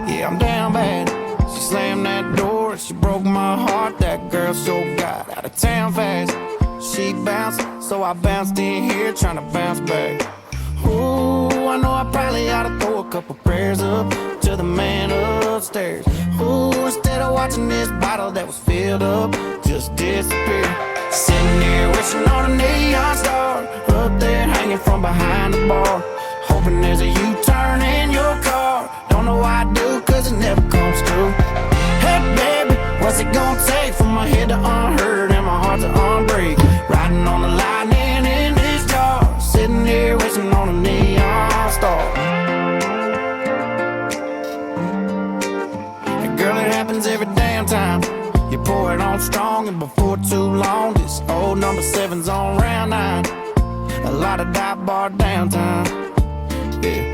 Yeah, I'm down bad. She slammed that door and she broke my heart. That girl so got out of town fast. She bounced, so I bounced in here trying to bounce back. Ooh, I know I probably ought to throw a couple prayers up to the man upstairs. Ooh, instead of watching this bottle that was filled up just disappear. Sitting here wishing on a neon star up there hanging from behind the bar, hoping there's a U-turn in your car. Don't know why I do, cause it never comes true. Hey baby, what's it gonna take for my head to unhurt and my heart to unbreak? Riding on the lightning in this jar, sitting here wishing on a neon star. And girl, it happens every damn time. You pour it on strong and before too long, this old number 7's on round 9. A lot of dive bar downtime. Yeah.